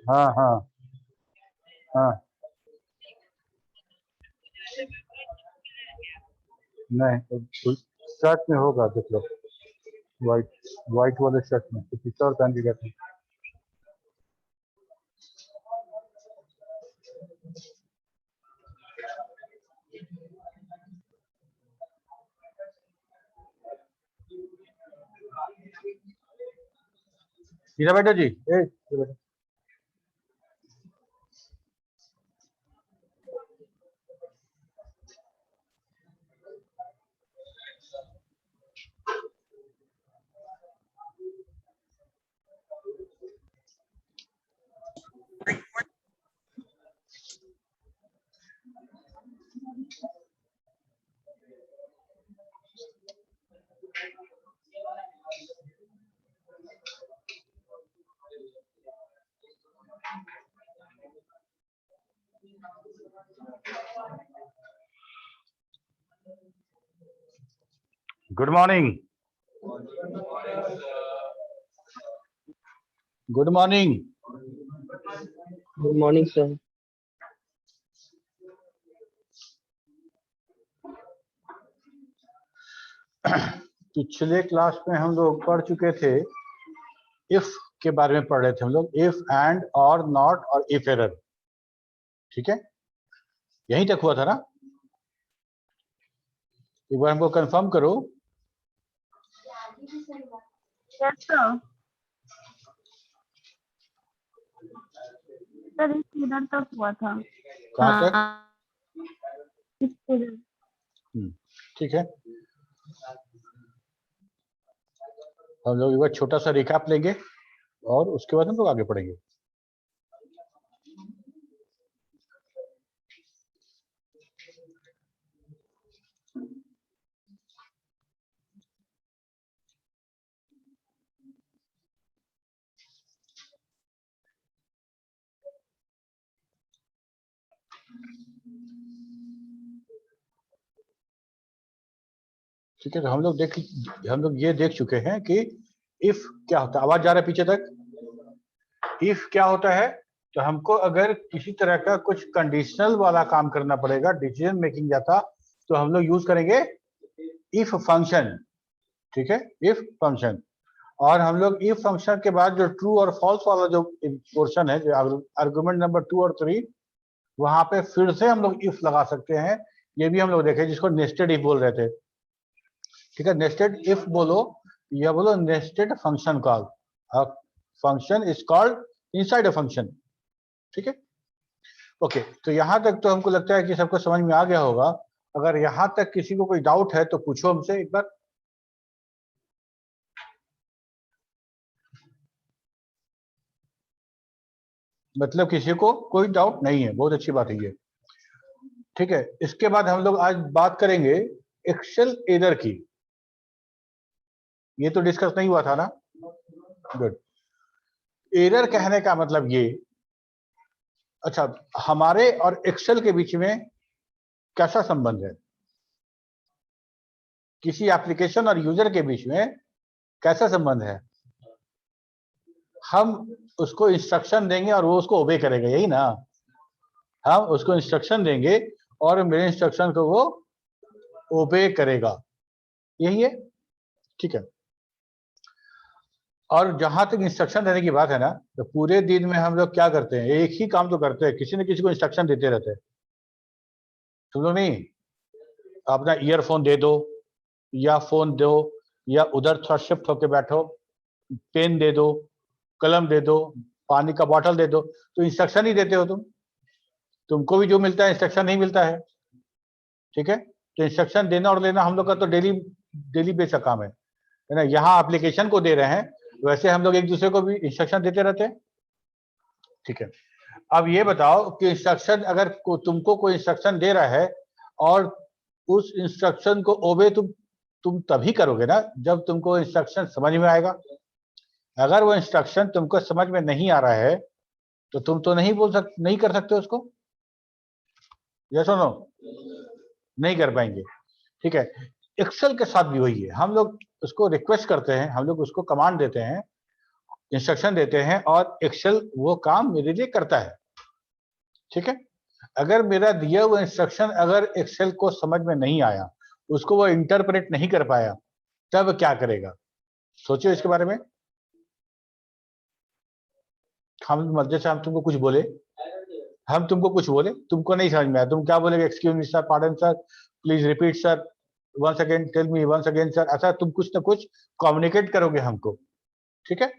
हाँ हाँ हाँ, नहीं शर्ट में होगा, देख लो, व्हाइट व्हाइट वाले शर्ट में तो पीछे और पहन के गए थे। इधर बैठो जी, इधर बैठो। Good morning. Good morning. Good morning sir. पिछले क्लास में हम लोग पढ़ चुके थे, इफ के बारे में पढ़ रहे थे हम लोग, इफ एंड और नॉट और इफ एरर। ठीक है, यहीं तक हुआ था ना? एक बार हमको कंफर्म करो। Yes sir. सर इधर तक हुआ था। कहाँ तक? इधर। ठीक है, हम लोग एक बार छोटा सा रिकैप लेंगे और उसके बाद हम लोग आगे पढ़ेंगे। ठीक है, तो हम लोग ये देख चुके हैं कि इफ क्या होता है। आवाज जा रहा है पीछे तक? इफ क्या होता है, तो हमको अगर किसी तरह का कुछ कंडीशनल वाला काम करना पड़ेगा, डिसीजन मेकिंग जाता, तो हम लोग यूज करेंगे इफ फंक्शन। ठीक है, इफ फंक्शन। और हम लोग इफ फंक्शन के बाद जो ट्रू और फॉल्स वाला जो पोर्शन है, जो आर्गुमेंट नंबर 2 और 3, वहां पे फिर से हम लोग इफ लगा सकते हैं। ये भी हम लोग देखे, जिसको नेस्टेड इफ बोल रहे थे। ठीक है, नेस्टेड इफ बोलो या बोलो nested function call. Function is called inside a function. ठीक है, ओके। तो यहां तक तो हमको लगता है कि सबको समझ में आ गया होगा। अगर यहां तक किसी को कोई डाउट है तो पूछो हमसे एक बार। मतलब किसी को कोई डाउट नहीं है, बहुत अच्छी बात है ये। ठीक है, इसके बाद हम लोग आज बात करेंगे एक्सेल एरर की। ये तो डिस्कस नहीं हुआ था ना? गुड। एरर कहने का मतलब ये, अच्छा, हमारे और एक्सेल के बीच में कैसा संबंध है? किसी एप्लीकेशन और यूजर के बीच में कैसा संबंध है? हम उसको इंस्ट्रक्शन देंगे और वो उसको ओबे करेगा, यही ना? हम उसको इंस्ट्रक्शन देंगे और मेरे इंस्ट्रक्शन को वो ओबे करेगा, यही है। ठीक है, और जहां तक इंस्ट्रक्शन देने की बात है ना, तो पूरे दिन में हम लोग क्या करते हैं? एक ही काम तो करते हैं, किसी न किसी को इंस्ट्रक्शन देते रहते हैं। तुम लोग नहीं? अपना ईयरफोन दे दो या फोन दो, या उधर थोड़ा शिफ्ट होके बैठो, पेन दे दो, कलम दे दो, पानी का बोतल दे दो, तो इंस्ट्रक्शन ही देते हो तुम। तुमको भी जो मिलता है इंस्ट्रक्शन नहीं मिलता है। ठीक है, तो इंस्ट्रक्शन देना और लेना हम लोग का तो डेली बेस का काम है ना? यहाँ एप्लीकेशन को दे रहे हैं, वैसे हम लोग एक दूसरे को भी इंस्ट्रक्शन देते रहते हैं। ठीक है, अब ये बताओ कि इंस्ट्रक्शन अगर तुमको कोई इंस्ट्रक्शन दे रहा है और उस इंस्ट्रक्शन को ओबे तुम तभी करोगे ना जब तुमको इंस्ट्रक्शन समझ में आएगा। अगर वो इंस्ट्रक्शन तुमको समझ में नहीं आ रहा है तो तुम तो नहीं कर सकते उसको। यस और नो? नहीं कर पाएंगे। ठीक है, एक्सेल के साथ भी वही है। हम लोग उसको रिक्वेस्ट करते हैं, हम लोग उसको कमांड देते हैं, इंस्ट्रक्शन देते हैं और एक्सेल वो काम मेरे लिए करता है। ठीक है, अगर मेरा दिया हुआ इंस्ट्रक्शन अगर एक्सेल को समझ में नहीं आया, उसको वो इंटरप्रेट नहीं कर पाया, तब क्या करेगा? सोचो इसके बारे में। हम जैसे हम तुमको कुछ बोले, तुमको नहीं समझ में आया, तुम क्या बोलेगे? Excuse me sir, pardon sir, please repeat sir, once again, tell me once again sir. ऐसा तुम कुछ ना कुछ कम्युनिकेट करोगे हमको। ठीक है,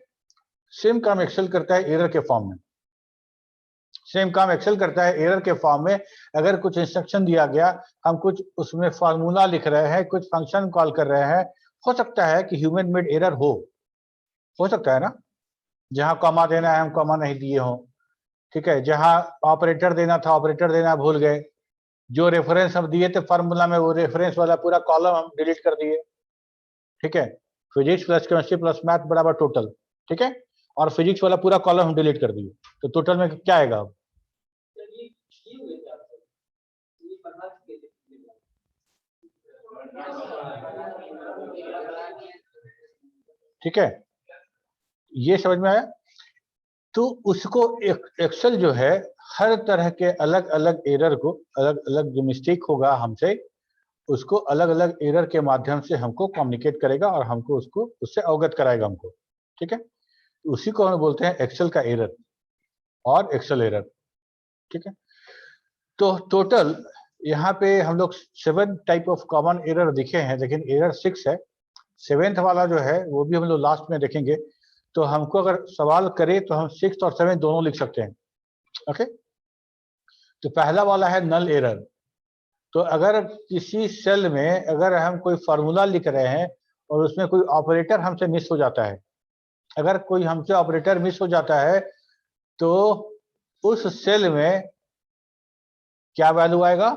सेम काम एक्सेल करता है एरर के फॉर्म में। सेम काम एक्सेल करता है एरर के फॉर्म में। अगर कुछ इंस्ट्रक्शन दिया गया, हम कुछ उसमें फार्मूला लिख रहे हैं, कुछ फंक्शन कॉल कर रहे हैं, हो सकता है कि ह्यूमन मेड एरर हो सकता है ना, जहां कॉमा देना है हम कॉमा नहीं दिए हों। ठीक है, जहां ऑपरेटर देना था ऑपरेटर देना भूल गए, जो रेफरेंस हम दिए थे फार्मूला में वो रेफरेंस वाला पूरा कॉलम हम डिलीट कर दिए। ठीक है, physics plus chemistry plus math बराबर टोटल। ठीक है, और फिजिक्स वाला पूरा कॉलम हम डिलीट कर दिए, तो टोटल में क्या आएगा अब? ठीक है, ये समझ में आया? तो उसको एक्सेल जो है हर तरह के अलग अलग एरर को, अलग अलग जो मिस्टेक होगा हमसे, उसको अलग अलग एरर के माध्यम से हमको कम्युनिकेट करेगा और हमको उसको उससे अवगत कराएगा हमको। ठीक है, उसी को हम बोलते हैं एक्सेल का एरर और एक्सेल एरर। ठीक है, तो टोटल यहाँ पे हम लोग 7 टाइप ऑफ कॉमन एरर दिखे हैं, लेकिन एरर 6 है। 7th वाला जो है वो भी हम लोग लास्ट में देखेंगे। तो हमको अगर सवाल करे तो हम 6 और 7 दोनों लिख सकते हैं। ओके, तो पहला वाला है नल एरर। तो अगर किसी सेल में अगर हम कोई फार्मूला लिख रहे हैं और उसमें कोई ऑपरेटर हमसे मिस हो जाता है, अगर कोई हमसे ऑपरेटर मिस हो जाता है, तो उस सेल में क्या वैल्यू आएगा?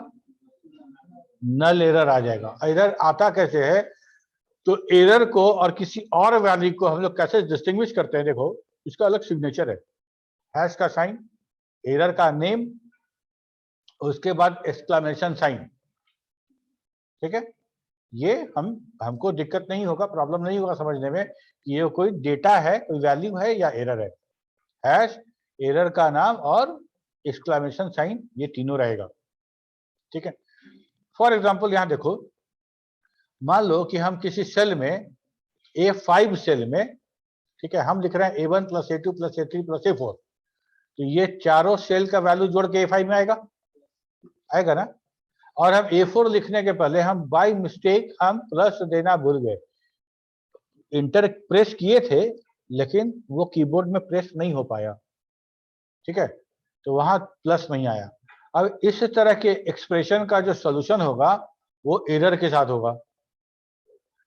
नल एरर आ जाएगा। एरर आता कैसे है? तो एरर को और किसी और वैल्यू को हम लोग कैसे डिस्टिंग्विश करते हैं? देखो, इसका अलग सिग्नेचर है, हैश का साइन, एरर का नेम, उसके बाद एक्सक्लेमेशन साइन। ठीक है, ये हमको दिक्कत नहीं होगा, प्रॉब्लम नहीं होगा समझने में कि ये कोई डेटा है, कोई वैल्यू है या एरर है। हैश, एरर का नाम और एक्सक्लेमेशन साइन, ये तीनों रहेगा। ठीक है, फॉर एग्जांपल यहां देखो, मान लो कि हम किसी सेल में A5 सेल में, ठीक है, हम लिख रहे हैं A1 plus A2 plus A3 plus A4, तो ये चारों सेल का वैल्यू जोड़ के A5 में आएगा ना। और हम A4 लिखने के पहले हम बाय मिस्टेक हम प्लस देना भूल गए, इंटर प्रेस किए थे लेकिन वो कीबोर्ड में प्रेस नहीं हो पाया। ठीक है, तो वहां प्लस नहीं आया। अब इस तरह के एक्सप्रेशन का जो सॉल्यूशन होगा वो एरर के साथ होगा।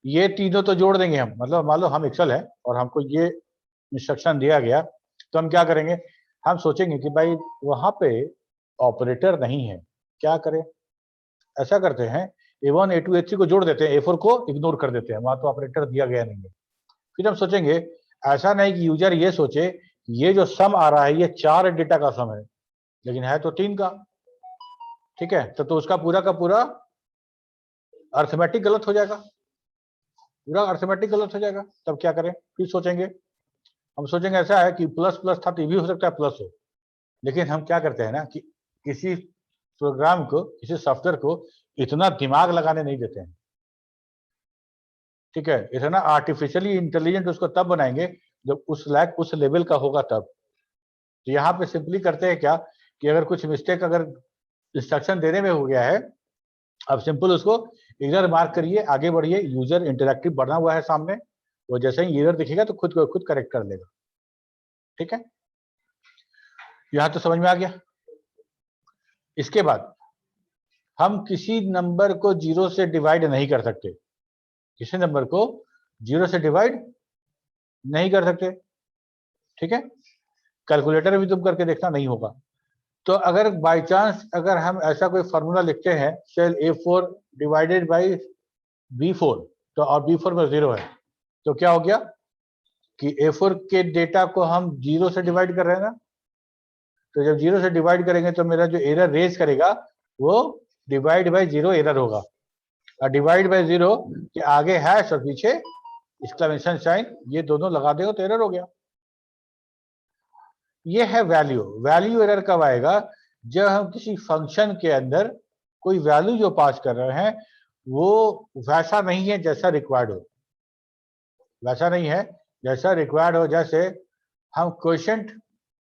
ये तीनों तो जोड़ देंगे हम, मतलब मान लो हम एक्सेल है और हमको ये इंस्ट्रक्शन दिया गया, तो हम क्या करेंगे? हम सोचेंगे कि भाई वहां पे ऑपरेटर नहीं है, क्या करें? ऐसा करते हैं, A1 A2 A3 को जोड़ देते हैं, A4 को इग्नोर कर देते हैं, वहां तो ऑपरेटर दिया गया नहीं है। फिर हम सोचेंगे ऐसा नहीं कि यूजर ये सोचे ये जो सम आ रहा है ये 4 डेटा का सम है, लेकिन है तो 3 का। ठीक है, तो उसका पूरा का पूरा अर्थमेटिक गलत हो जाएगा, पूरा अर्थमेटिक गलत हो जाएगा। तब क्या करें? फिर सोचेंगे, हम सोचेंगे ऐसा है कि प्लस प्लस था तो ये भी हो सकता है प्लस हो, लेकिन हम क्या करते हैं ना कि किसी प्रोग्राम को, किसी सॉफ्टवेयर को इतना दिमाग लगाने नहीं देते हैं। ठीक है, इतना आर्टिफिशियली इंटेलिजेंट उसको तब बनाएंगे जब उस लेवल का होगा तब। तो यहाँ पे सिंपली करते हैं क्या कि अगर कुछ मिस्टेक अगर इंस्ट्रक्शन देने में हो गया है, अब सिंपल उसको एरर मार्क करिए, आगे बढ़िए। यूजर इंटरैक्टिव बना हुआ है सामने, वो जैसे ही एरर दिखेगा तो खुद करेक्ट कर लेगा। ठीक है, यहां तो समझ में आ गया। इसके बाद हम किसी नंबर को 0 से डिवाइड नहीं कर सकते, किसी नंबर को 0 से डिवाइड नहीं कर सकते। ठीक है, कैलकुलेटर भी तुम करके देखना, नहीं होगा। तो अगर बाय चांस अगर हम ऐसा कोई फॉर्मूला लिखते हैं, cell A4 divided by B4, तो और B4 में 0 है, तो क्या हो गया कि A4 के डेटा को हम 0 से डिवाइड कर रहे हैं ना। तो जब 0 से डिवाइड करेंगे तो मेरा जो एरर रेज करेगा वो डिवाइड बाय 0 एरर होगा, और डिवाइड बाय 0 के आगे हैश और पीछे एक्सक्लेमेशन साइन, ये दोनों लगा देगा तो एरर हो गया। ये है वैल्यू। वैल्यू एरर कब आएगा? जब हम किसी फंक्शन के अंदर कोई वैल्यू जो पास कर रहे हैं वो वैसा नहीं है जैसा रिक्वायर्ड हो, वैसा नहीं है जैसा रिक्वायर्ड हो। जैसे हम क्वोशिएंट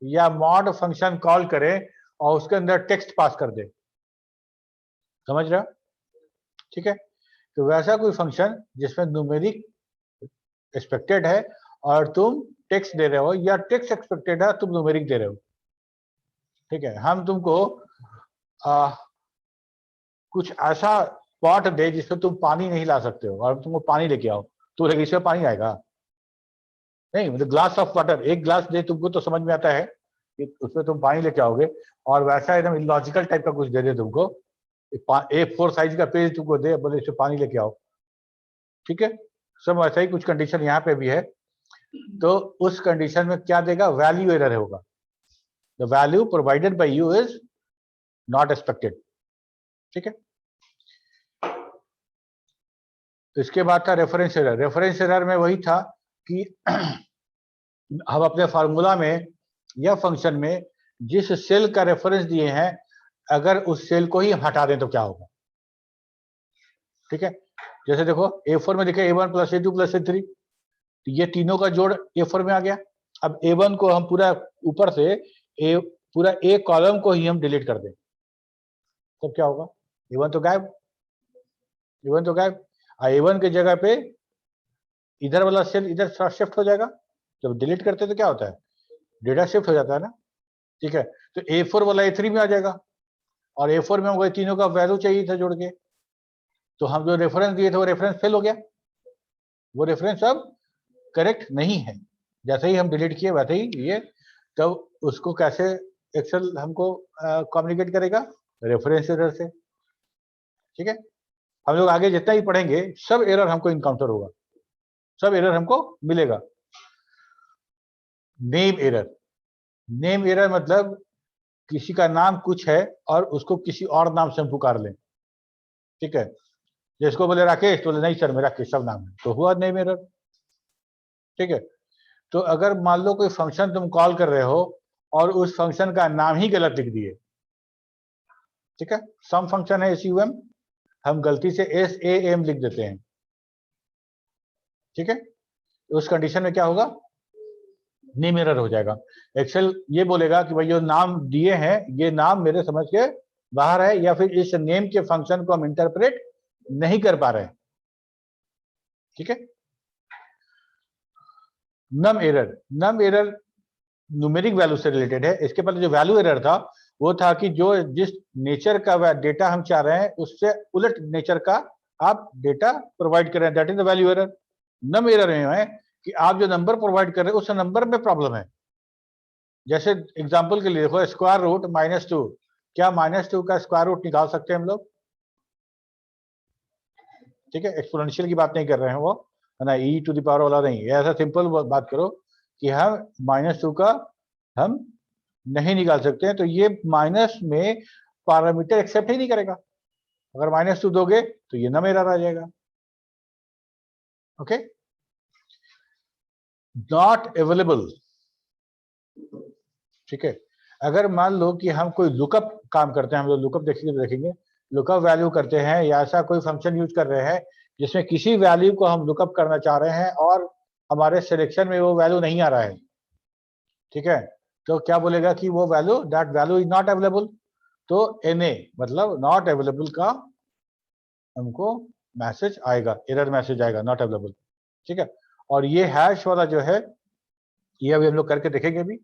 या मॉड फंक्शन कॉल करें और उसके अंदर टेक्स्ट पास कर दे, समझ रहे हो? ठीक है, तो वैसा कोई फंक्शन जिसमें न्यूमेरिक एक्सपेक्टेड है और तुम टेक्स्ट दे रहे हो, या टेक्स्ट एक्सपेक्टेड है तुम न्यूमेरिक दे रहे हो। ठीक है, हम तुमको कुछ ऐसा पॉट दे जिसमें तुम पानी नहीं ला सकते हो और तुमको पानी लेके आओ, तो इसमें पानी आएगा नहीं? मतलब ग्लास ऑफ वाटर, एक ग्लास दे तुमको तो समझ में आता है कि उसमें तुम पानी लेके आओगे, और वैसा एकदम इलॉजिकल टाइप का कुछ दे दे तुमको, A4 साइज का पेज तुमको दे, बोले इसमें पानी लेके आओ। ठीक है, सब ऐसा ही कुछ कंडीशन यहाँ पे भी है। तो उस कंडीशन में क्या देगा? वैल्यू एरर होगा। The value provided by you is not expected. ठीक है, तो इसके बाद था रेफरेंस एरर। रेफरेंस एरर में वही था कि हम अपने फार्मूला में या फंक्शन में जिस सेल का रेफरेंस दिए हैं, अगर उस सेल को ही हटा दें तो क्या होगा? ठीक है, जैसे देखो A4 में देखे A1 + A2 + A3, तो ये तीनों का जोड़ A4 में आ गया। अब A1 को हम पूरा ऊपर से पूरा A कॉलम को ही हम डिलीट कर दें तो क्या होगा? A1 तो गायब, A1 तो गायब। A1 की जगह पे इधर वाला सेल इधर शिफ्ट हो जाएगा। जब डिलीट करते हैं तो क्या होता है? डेटा शिफ्ट हो जाता है ना। ठीक है, तो A4 वाला A3 में आ जाएगा, और A4 में हमको तीनों का वैल्यू चाहिए था जोड़ के, तो हम जो रेफरेंस दिए थे वो रेफरेंस फेल हो गया, वो रेफरेंस अब करेक्ट नहीं है। जैसे ही हम डिलीट किए वैसे ही ये, तब उसको कैसे एक्सेल हमको कम्युनिकेट करेगा? रेफरेंस एरर से। ठीक है, हम लोग आगे जितना ही पढ़ेंगे सब एरर हमको इनकाउंटर होगा, सब एरर हमको मिलेगा। Name error. नेम एरर मतलब किसी का नाम कुछ है और उसको किसी और नाम से हम पुकार लें। ठीक है, जिसको बोले राकेश, तो बोले नहीं सर मेरा केशव नाम है, तो हुआ नेम एरर। ठीक है, तो अगर मान लो कोई फंक्शन तुम कॉल कर रहे हो और उस फंक्शन का नाम ही गलत लिख दिए। ठीक है, सम फंक्शन है SUM, हम गलती से SAM लिख देते हैं। ठीक है, उस कंडीशन में क्या होगा? नेम एरर हो जाएगा। एक्सेल ये बोलेगा कि भाई जो नाम दिए हैं ये नाम मेरे समझ के बाहर है, या फिर इस नेम के फंक्शन को हम इंटरप्रेट नहीं कर पा रहे हैं। ठीक है, नम error. Num error numeric value से रिलेटेड है। इसके पहले जो वैल्यू एरर था वो था कि जो जिस नेचर का डेटा हम चाह रहे हैं उससे उलट नेचर का आप डेटा प्रोवाइड कर रहे हैं, that is the value error. Num error में है कि आप जो नंबर प्रोवाइड कर रहे हैं उस नंबर में प्रॉब्लम है। जैसे एग्जांपल के लिए देखो, स्क्वायर रूट -2, क्या -2 का स्क्वायर रूट निकाल सकते हैं हम लोग? ठीक है, एक्सपोनेंशियल की बात नहीं कर रहे हैं वो, है ना, e⁻ वाला नहीं, ऐसा सिंपल बात करो कि हम -2 का हम नहीं निकाल सकते हैं, तो ये माइनस में पैरामीटर एक्सेप्ट ही नहीं करेगा। अगर -2 दोगे तो ये नम एरर आ जाएगा। Okay, not available. ठीक है, अगर मान लो कि हम कोई लुकअप काम करते हैं, हम लोग लुकअप देखेंगे तो देखेंगे लुकअप वैल्यू करते हैं, या ऐसा कोई फंक्शन यूज कर रहे हैं जिसमें किसी वैल्यू को हम लुकअप करना चाह रहे हैं और हमारे सिलेक्शन में वो वैल्यू नहीं आ रहा है। ठीक है, तो क्या बोलेगा कि वो value, that value is not available. तो NA मतलब नॉट अवेलेबल का हमको मैसेज आएगा, एरर मैसेज आएगा, नॉट अवेलेबल। ठीक है, और ये हैश वाला जो है ये अभी हम लोग करके देखेंगे भी।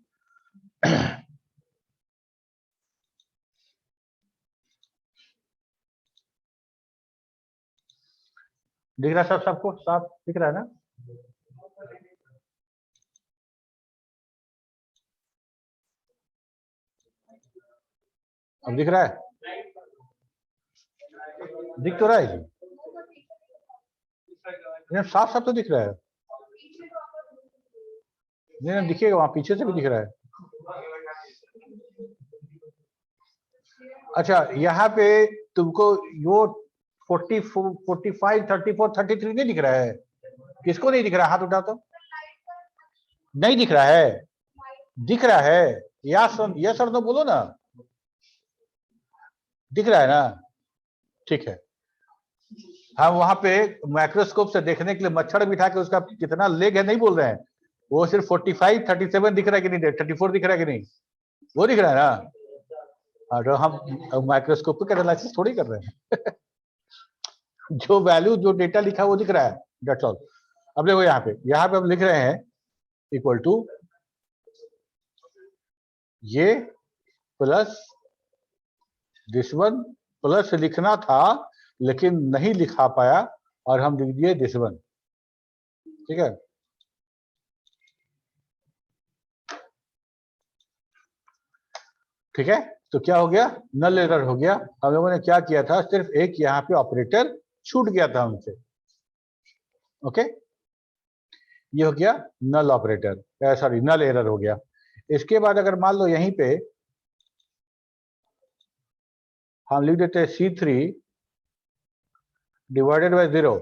दिख रहा है सब, सबको साफ दिख रहा है ना? अब दिख रहा है? दिख तो रहा है जी, साफ साफ तो दिख रहा है। नहीं दिखेगा, वहां पीछे से भी दिख रहा है। अच्छा, यहाँ पे तुमको वो 40, 45, 34, 33 नहीं दिख रहा है? किसको नहीं दिख रहा है? हाथ उठा तो। नहीं दिख रहा है? दिख रहा है? यस और नो बोलो ना। दिख रहा है ना? ठीक है, हम वहां पे माइक्रोस्कोप से देखने के लिए मच्छर बिठा के उसका कितना लेग है नहीं बोल रहे हैं, वो सिर्फ 45 37 दिख रहा है कि नहीं, 34 दिख रहा है कि नहीं, वो दिख रहा है ना। और हम माइक्रोस्कोपिक एनालिसिस थोड़ी कर रहे हैं जो वैल्यू जो डेटा लिखा है वो दिख रहा है, दैट्स ऑल। अब देखो यहाँ पे हम लिख रहे हैं इक्वल टू ये प्लस दिस वन, प्लस लिखना था लेकिन नहीं लिखा पाया और हम लिख दिए दिस वन। ठीक है, ठीक है, तो क्या हो गया, नल एरर हो गया। हम लोगों ने क्या किया था, सिर्फ एक यहाँ पे ऑपरेटर छूट गया था हमसे। ओके, ये हो गया नल ऑपरेटर, सॉरी नल एरर हो गया। इसके बाद अगर मान लो यहीं पे हम लिख देते हैं C3 डिवाइडेड बाय 0,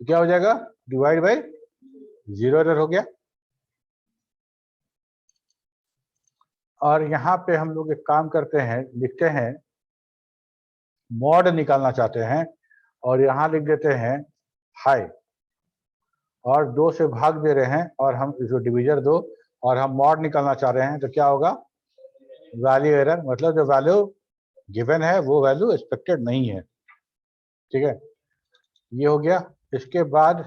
तो क्या हो जाएगा, डिवाइड बाय 0 एरर हो गया। और यहाँ पे हम लोग एक काम करते हैं, लिखते हैं मॉड निकालना चाहते हैं और यहाँ लिख देते हैं हाई और 2 से भाग दे रहे हैं और हम इसको डिविजन 2 और हम मॉड निकालना चाह रहे हैं, तो क्या होगा, वैल्यू एरर, मतलब जो वैल्यू गिवन है वो वैल्यू एक्सपेक्टेड नहीं है। ठीक है, ये हो गया। इसके बाद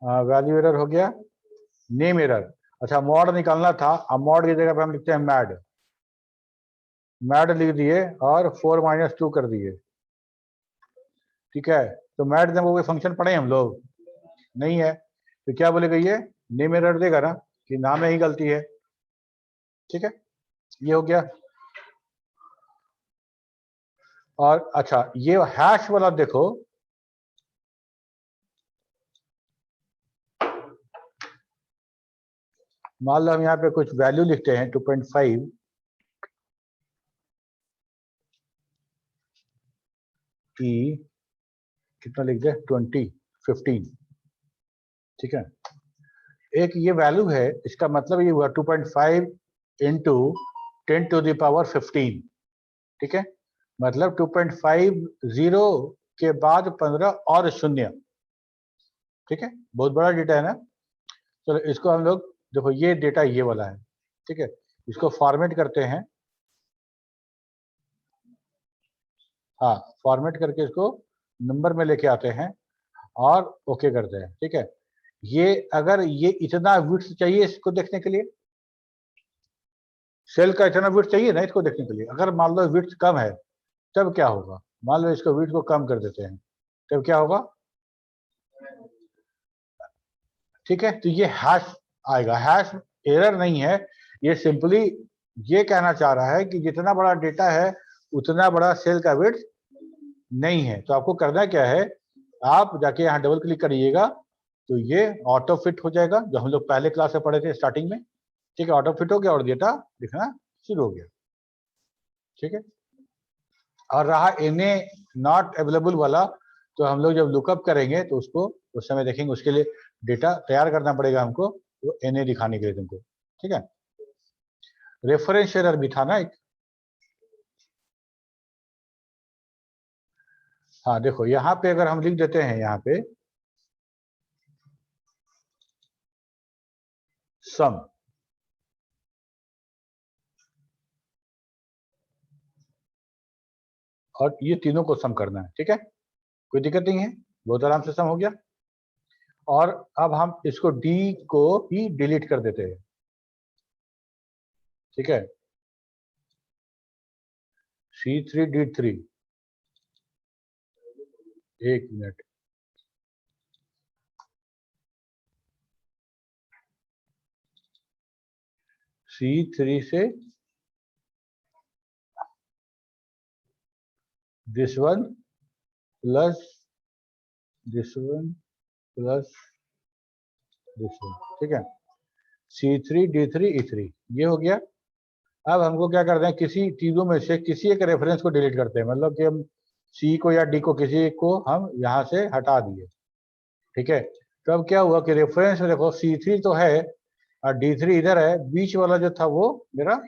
वैल्यू एरर हो गया, नेम एरर। अच्छा, मॉड निकालना था, अब मॉड की जगह पे हम लिखते हैं मैड, मैड लिख दिए और 4 - 2 कर दिए। ठीक है, तो मैड में वो कोई फंक्शन पढ़े हम लोग नहीं है, तो क्या बोलेगा ये, नेम एरर देगा ना कि नाम में ही गलती है। ठीक है, ये हो गया। और अच्छा, ये हैश वाला देखो, मान लो हम यहाँ पे कुछ वैल्यू लिखते हैं 2.5 की, कितना लिख दे, 20 15। ठीक है, एक ये वैल्यू है, इसका मतलब ये हुआ 2.5 इंटू 10⁻15। ठीक है, मतलब 2.50 के बाद 15 और शून्य। ठीक है, बहुत बड़ा डेटा है ना। चलो इसको हम लोग देखो, ये डेटा ये वाला है। ठीक है, इसको फॉर्मेट करते हैं, हाँ फॉर्मेट करके इसको नंबर में लेके आते हैं और ओके करते हैं। ठीक है, ये अगर ये इतना विड्थ चाहिए इसको देखने के लिए, सेल का इतना विड्थ चाहिए ना इसको देखने के लिए, अगर मान लो विड्थ कम है तब क्या होगा, मान लो इसको विड्थ को कम कर देते हैं तब क्या होगा। ठीक है, तो ये हैश आएगा, हैश एरर नहीं है, ये सिंपली ये कहना चाह रहा है कि जितना बड़ा डेटा है उतना बड़ा सेल का विड्थ नहीं है। तो आपको करना क्या है, आप जाके यहाँ डबल क्लिक करिएगा तो ये ऑटो फिट हो जाएगा, जो हम लोग पहले क्लास में पढ़े थे स्टार्टिंग में। ठीक है, ऑटो फिट हो गया और डेटा दिखना शुरू हो गया। ठीक है, और रहा NA नॉट अवेलेबल वाला, तो हम लोग जब लुकअप करेंगे तो उसको उस समय देखेंगे, उसके लिए डेटा तैयार करना पड़ेगा हमको, वो NA दिखाने के लिए तुमको। ठीक है, रेफरेंस एरर भी था ना एक, हाँ देखो यहाँ पे अगर हम लिख देते हैं यहाँ पे सम, और ये तीनों को सम करना है। ठीक है, कोई दिक्कत नहीं है, बहुत आराम से सम हो गया। और अब हम इसको D को ही डिलीट कर देते हैं। ठीक है, C3 D3, एक मिनट, C3 से this one plus this one plus this one. ठीक है, C3 D3 E3 ये हो गया। अब हमको क्या करते हैं, किसी चीजों में से किसी एक रेफरेंस को डिलीट करते हैं, मतलब कि हम C को या D को किसी एक को हम यहाँ से हटा दिए। ठीक है, तो अब क्या हुआ कि रेफरेंस में देखो C3 तो है और D3 इधर है, बीच वाला जो था वो मेरा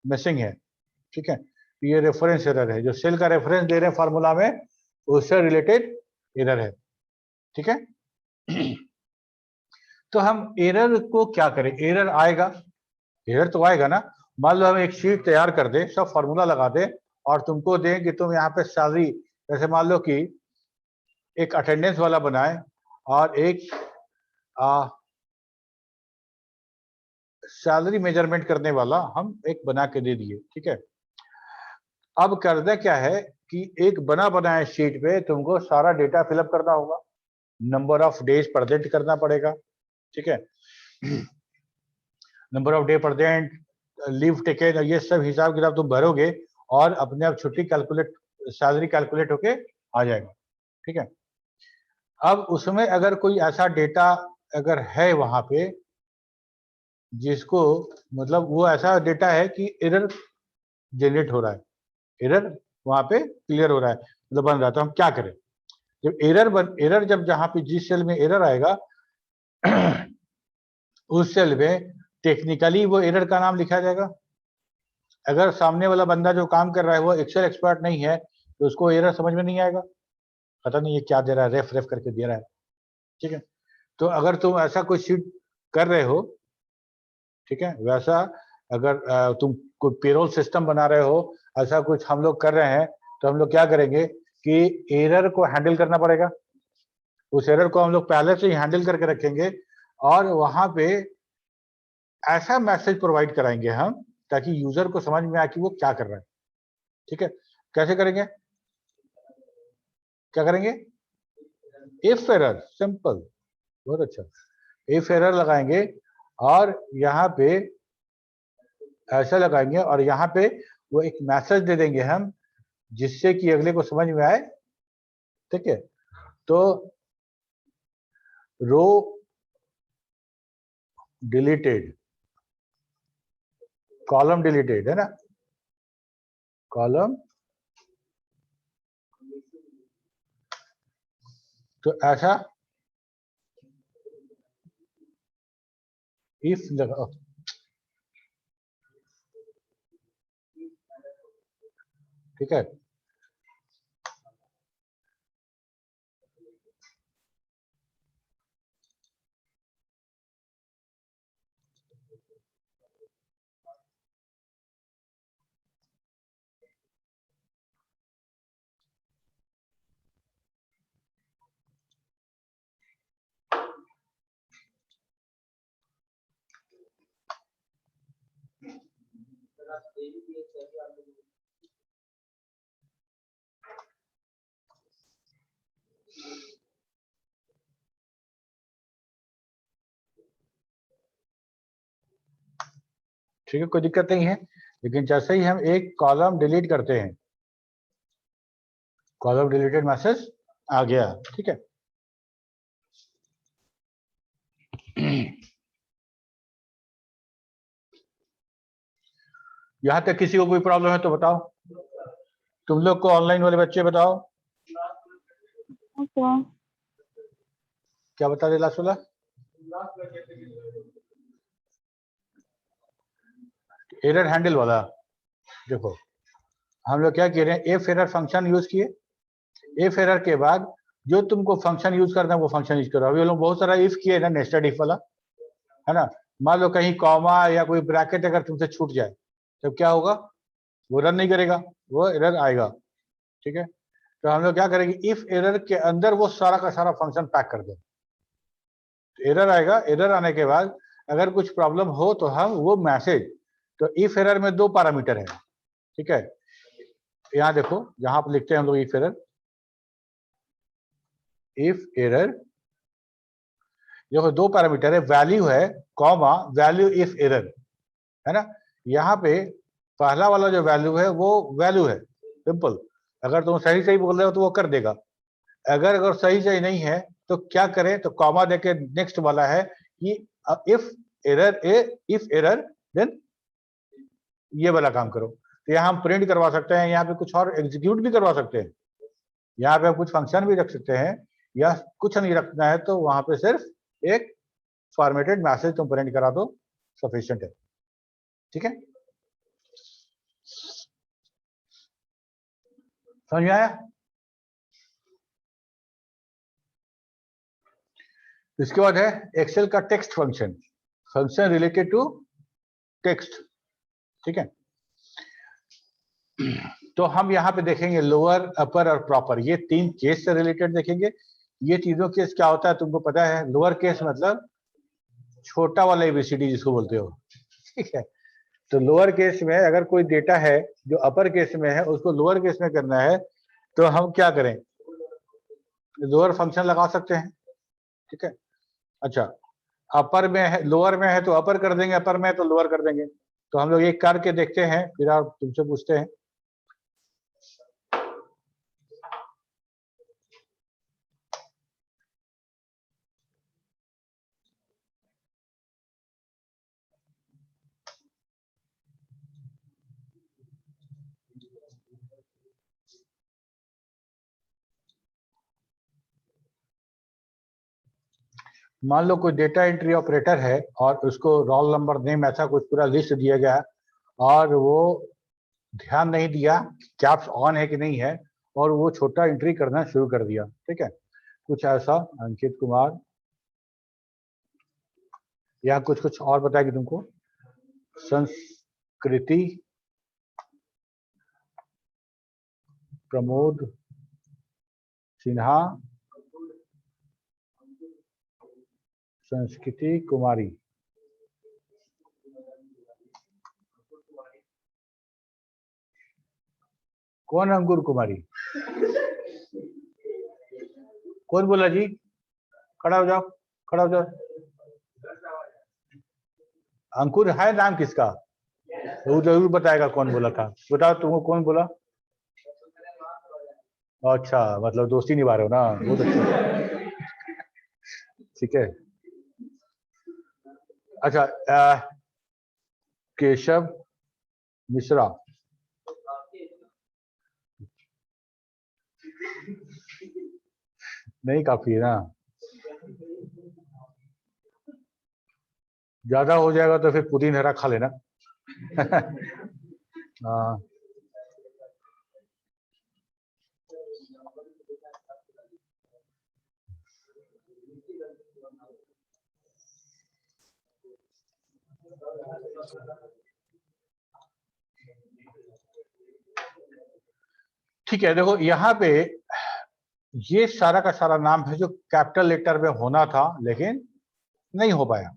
मिसिंग है, ठीक है। तो ये रेफरेंस एरर है, जो सेल का रेफरेंस दे रहे हैं फार्मूला में उससे रिलेटेड एरर है, ठीक है। तो हम एरर को क्या करें, एरर आएगा, एरर तो आएगा ना। मान लो हम एक शीट तैयार कर दें, सब फार्मूला लगा दें और तुमको दें कि तुम यहाँ पे सैलरी, जैसे मान लो कि एक अटेंडेंस वाला बनाए और एक सैलरी मेजरमेंट करने वाला हम एक बना के दे दिए, ठीक है। अब करना क्या है कि एक बना बनाए शीट पे तुमको सारा डेटा फिलअप करना होगा, नंबर ऑफ डेज प्रेजेंट करना पड़ेगा, ठीक है। Number of day present, leave taken, ये सब हिसाब किताब तुम भरोगे और अपने आप छुट्टी कैलकुलेट, सैलरी कैलकुलेट होके आ जाएगा, ठीक है। अब उसमें अगर कोई ऐसा डेटा अगर है वहां पे जिसको, मतलब वो ऐसा डेटा है कि एरर जनरेट हो रहा है, एरर वहां पे क्लियर हो रहा है, मतलब बन रहा है, तो हम क्या करें। जब एरर जब जहां पे जिस सेल में एरर आएगा उस सेल में टेक्निकली वो एरर का नाम लिखा जाएगा। अगर सामने वाला बंदा जो काम कर रहा है वो एक्सेल एक्सपर्ट नहीं है तो उसको एरर समझ में नहीं आएगा, पता नहीं ये क्या दे रहा है, रेफ रेफ करके दे रहा है, ठीक है। तो अगर तुम ऐसा कोई शीट कर रहे हो, ठीक है, वैसा अगर तुम कोई पेरोल सिस्टम बना रहे हो, ऐसा कुछ हम लोग कर रहे हैं, तो हम लोग क्या करेंगे कि एरर को हैंडल करना पड़ेगा। उस एरर को हम लोग पहले से ही हैंडल करके रखेंगे और वहां पे ऐसा मैसेज प्रोवाइड कराएंगे हम ताकि यूजर को समझ में आए कि वो क्या कर रहा है, ठीक है। कैसे करेंगे, क्या करेंगे, इफ एरर, सिंपल, बहुत अच्छा, इफ एरर लगाएंगे और यहाँ पे ऐसा लगाएंगे और यहाँ पे वो एक मैसेज दे देंगे हम जिससे कि अगले को समझ में आए, ठीक है। तो रो डिलीटेड, कॉलम डिलीटेड है ना, कॉलम, तो ऐसा इफ लगा, ठीक है। ठीक है, कोई दिक्कत नहीं है, लेकिन जैसे ही हम एक कॉलम डिलीट करते हैं, कॉलम डिलीटेड मैसेज आ गया, ठीक है। यहां तक किसी को कोई प्रॉब्लम है तो बताओ, तुम लोग को ऑनलाइन वाले बच्चे बताओ, ओके। क्या बता दे लास्ट वाला, एरर हैंडल वाला। देखो हम लोग क्या कह रहे हैं, एफ एरर फंक्शन यूज किए, एफ एरर के बाद जो तुमको फंक्शन यूज करना है वो फंक्शन यूज करो। अभी लोग बहुत सारा इफ किए ना, नेस्टेड इफ वाला, है ना। मान लो कहीं कॉमा या कोई ब्रैकेट अगर तुमसे छूट जाए तब क्या होगा, वो रन नहीं करेगा, वो एरर आएगा, ठीक है। तो हम लोग क्या करेंगे, इफ एरर के अंदर वो सारा का सारा फंक्शन पैक कर दें, एरर आएगा, एरर आने के बाद अगर कुछ प्रॉब्लम हो तो हम वो मैसेज, तो इफ एरर में दो पैरामीटर है, ठीक है। यहाँ देखो जहां पर लिखते हैं हम लोग इफ एरर, देखो दो पैरामीटर है, वैल्यू है कॉमा वैल्यू इफ एरर, है ना। यहाँ पे पहला वाला जो वैल्यू है वो वैल्यू है, सिंपल, अगर तुम सही सही बोल रहे हो तो वो कर देगा, अगर सही सही नहीं है तो क्या करें, तो कॉमा देके नेक्स्ट वाला है कि इफ एरर देन ये वाला काम करो। तो यहाँ हम प्रिंट करवा सकते हैं, यहाँ पे कुछ और एग्जीक्यूट भी करवा सकते हैं, यहाँ पे हम कुछ फंक्शन भी रख सकते हैं या कुछ नहीं रखना है तो वहां पे सिर्फ एक फॉर्मेटेड मैसेज तुम प्रिंट करा दो, सफिशिएंट है। ठीक है, समझ में आया? इसके बाद है एक्सेल का text function, function related to text. ठीक है, तो हम यहाँ पे देखेंगे लोअर, अपर और प्रॉपर, ये 3 केस से रिलेटेड देखेंगे। ये तीनों केस क्या होता है तुमको पता है? लोअर केस मतलब छोटा वाला एबीसीडी जिसको बोलते हो। ठीक है, तो लोअर केस में अगर कोई डेटा है जो अपर केस में है उसको लोअर केस में करना है तो हम क्या करें? लोअर फंक्शन लगा सकते हैं। ठीक है, अच्छा अपर में है, लोअर में है तो अपर कर देंगे, अपर में है तो लोअर कर देंगे। तो हम लोग एक करके देखते हैं, फिर आप तुमसे पूछते हैं। मान लो कोई डेटा एंट्री ऑपरेटर है और उसको रोल नंबर, नेम, ऐसा कुछ पूरा लिस्ट दिया गया है और वो ध्यान नहीं दिया कैप्स ऑन है कि नहीं है और वो छोटा एंट्री करना शुरू कर दिया। ठीक है, कुछ ऐसा अंकित कुमार या कुछ और बताएगी तुमको, संस्कृति, प्रमोद सिन्हा, संस्कृति कुमारी, कौन अंकुर कुमारी? कौन बोला जी? खड़ा हो जाओ, खड़ा हो जाओ। अंकुर है नाम किसका? वो जरूर बताएगा कौन बोला था। बताओ तुमको कौन बोला? अच्छा, मतलब दोस्ती निभा रहे हो ना, बहुत अच्छा। ठीक है, अच्छा केशव मिश्रा, नहीं काफी है ना, ज्यादा हो जाएगा तो फिर पुदीन हरा खा लेना। हाँ, ठीक है, देखो यहाँ पे ये सारा का सारा नाम है जो कैपिटल लेटर में होना था लेकिन नहीं हो पाया।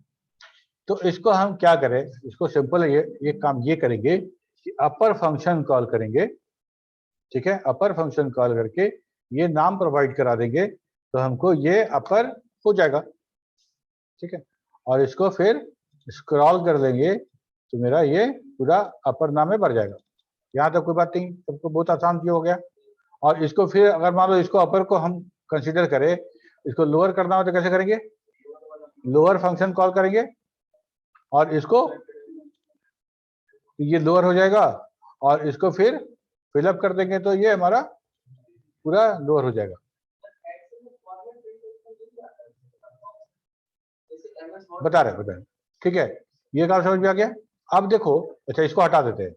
तो इसको हम क्या करें? इसको सिंपल ये काम ये करेंगे कि अपर फंक्शन कॉल करेंगे। ठीक है, अपर फंक्शन कॉल करके ये नाम प्रोवाइड करा देंगे तो हमको ये अपर हो जाएगा। ठीक है, और इसको फिर स्क्रॉल कर देंगे तो मेरा ये पूरा अपर नाम में भर जाएगा। यहाँ तक कोई बात नहीं, सबको बहुत आसान हो गया। और इसको फिर अगर मान लो इसको अपर को हम कंसीडर करें, इसको लोअर करना हो तो कैसे करेंगे? लोअर फंक्शन कॉल करेंगे और इसको ये लोअर हो जाएगा और इसको फिर फिलअप कर देंगे तो ये हमारा पूरा लोअर हो जाएगा। बता रहे। ठीक है, ये काम समझ में आ गया? अब देखो, अच्छा इसको हटा देते हैं,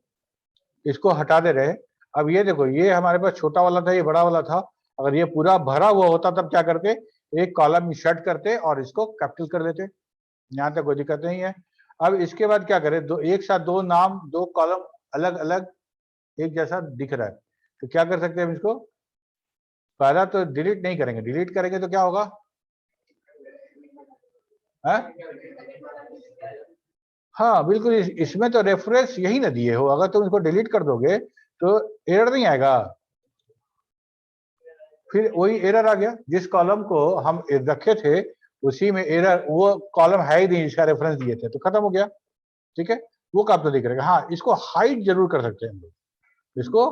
इसको हटा दे रहे हैं। अब ये देखो, ये हमारे पास छोटा वाला था, ये बड़ा वाला था। अगर ये पूरा भरा हुआ होता तब क्या करते? एक कॉलम इंसर्ट करते और इसको कैपिटल कर देते। यहाँ तक कोई दिक्कत नहीं है। अब इसके बाद क्या करें? दो एक साथ दो नाम, दो कॉलम अलग अलग एक जैसा दिख रहा है तो क्या कर सकते हैं हम इसको? पहला तो डिलीट नहीं करेंगे, डिलीट करेंगे तो क्या होगा? है? हाँ बिल्कुल, इसमें तो रेफरेंस यही ना दिए हो, अगर तुम इसको डिलीट कर दोगे तो एरर नहीं आएगा। फिर वही एरर आ गया, जिस कॉलम को हम रखे थे उसी में एरर, वो कॉलम है ही नहीं जिसका रेफरेंस दिए थे, तो खत्म हो गया। ठीक है, वो काम तो दिख रहा है। हाँ, इसको हाइड जरूर कर सकते हैं हम लोग, इसको